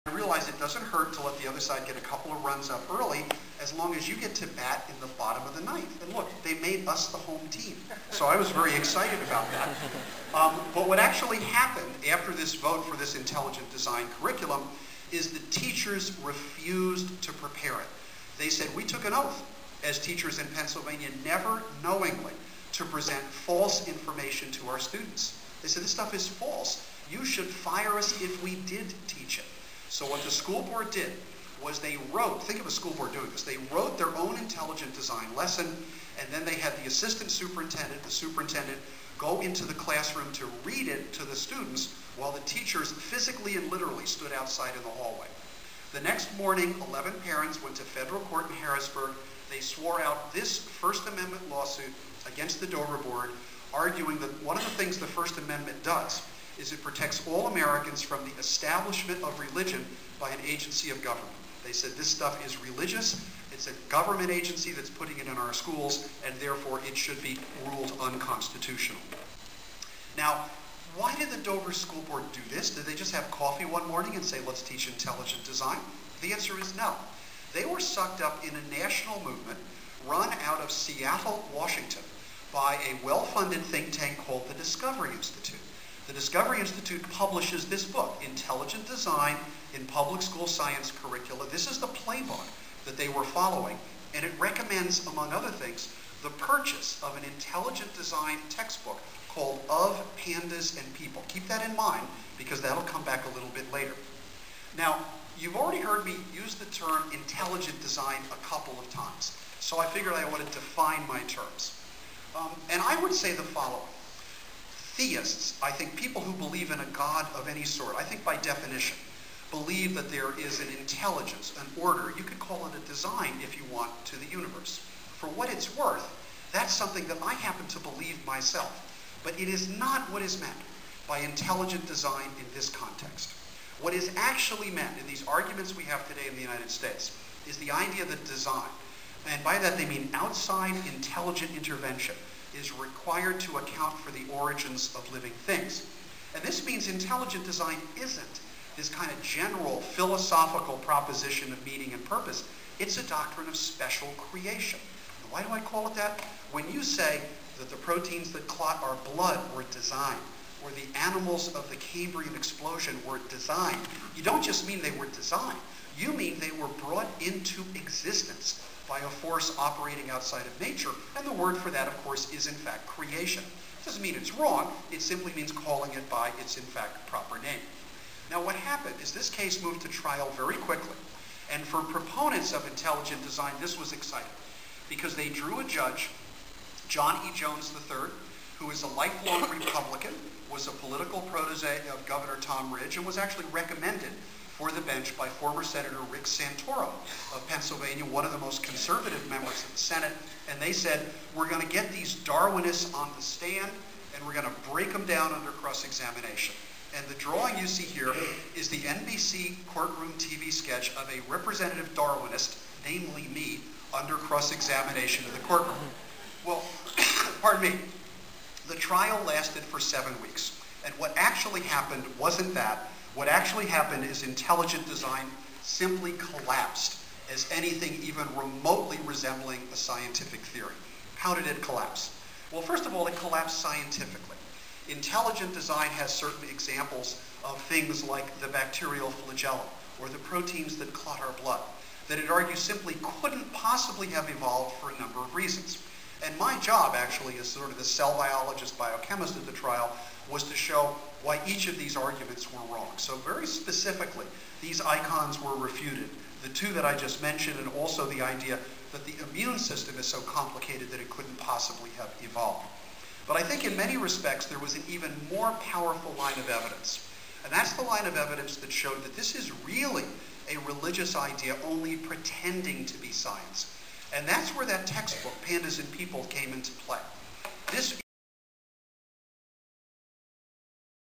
I realized it doesn't hurt to let the other side get a couple of runs up early as long as you get to bat in the bottom of the ninth. And look, they made us the home team. So I was very excited about that. But what actually happened after this vote for this intelligent design curriculum is the teachers refused to prepare it. They said, we took an oath as teachers in Pennsylvania never knowingly to present false information to our students. They said, this stuff is false. You should fire us if we did teach it. So what the school board did was they wrote, think of a school board doing this, they wrote their own intelligent design lesson, and then they had the assistant superintendent, the superintendent, go into the classroom to read it to the students while the teachers physically and literally stood outside in the hallway. The next morning, 11 parents went to federal court in Harrisburg. They swore out this First Amendment lawsuit against the Dover Board, arguing that one of the things the First Amendment does is it protects all Americans from the establishment of religion by an agency of government. They said this stuff is religious, it's a government agency that's putting it in our schools, and therefore it should be ruled unconstitutional. Now, why did the Dover School Board do this? Did they just have coffee one morning and say, let's teach intelligent design? The answer is no. They were sucked up in a national movement run out of Seattle, Washington, by a well-funded think tank called the Discovery Institute. The Discovery Institute publishes this book, Intelligent Design in Public School Science Curricula. This is the playbook that they were following, and it recommends, among other things, the purchase of an intelligent design textbook called Of Pandas and People. Keep that in mind, because that'll come back a little bit later. Now, you've already heard me use the term intelligent design a couple of times, so I figured I wanted to define my terms. And I would say the following. Theists, I think people who believe in a God of any sort, I think by definition, believe that there is an intelligence, an order, you could call it a design if you want, to the universe. For what it's worth, that's something that I happen to believe myself. But it is not what is meant by intelligent design in this context. What is actually meant in these arguments we have today in the United States is the idea that design, and by that they mean outside intelligent intervention, is required to account for the origins of living things. And this means intelligent design isn't this kind of general philosophical proposition of meaning and purpose. It's a doctrine of special creation. And why do I call it that? When you say that the proteins that clot our blood were designed, or the animals of the Cambrian explosion were designed, you don't just mean they were designed. You mean they were brought into existence by a force operating outside of nature, and the word for that, of course, is in fact creation. It doesn't mean it's wrong, it simply means calling it by its in fact proper name. Now what happened is this case moved to trial very quickly, and for proponents of intelligent design, this was exciting, because they drew a judge, John E. Jones III, who is a lifelong Republican, was a political protege of Governor Tom Ridge, and was actually recommended for the bench by former Senator Rick Santoro of Pennsylvania, one of the most conservative members of the Senate. And they said, we're going to get these Darwinists on the stand, and we're going to break them down under cross-examination. And the drawing you see here is the NBC courtroom TV sketch of a representative Darwinist, namely me, under cross-examination in the courtroom. Well, pardon me, the trial lasted for 7 weeks. And what actually happened wasn't that. What actually happened is intelligent design simply collapsed as anything even remotely resembling a scientific theory. How did it collapse? Well, first of all, it collapsed scientifically. Intelligent design has certain examples of things like the bacterial flagellum or the proteins that clot our blood that it argues simply couldn't possibly have evolved for a number of reasons. And my job, actually, as sort of the cell biologist, biochemist at the trial, was to show why each of these arguments were wrong. So very specifically, these icons were refuted. The two that I just mentioned, and also the idea that the immune system is so complicated that it couldn't possibly have evolved. But I think in many respects, there was an even more powerful line of evidence. And that's the line of evidence that showed that this is really a religious idea only pretending to be science. And that's where that textbook, Pandas and People, came into play. This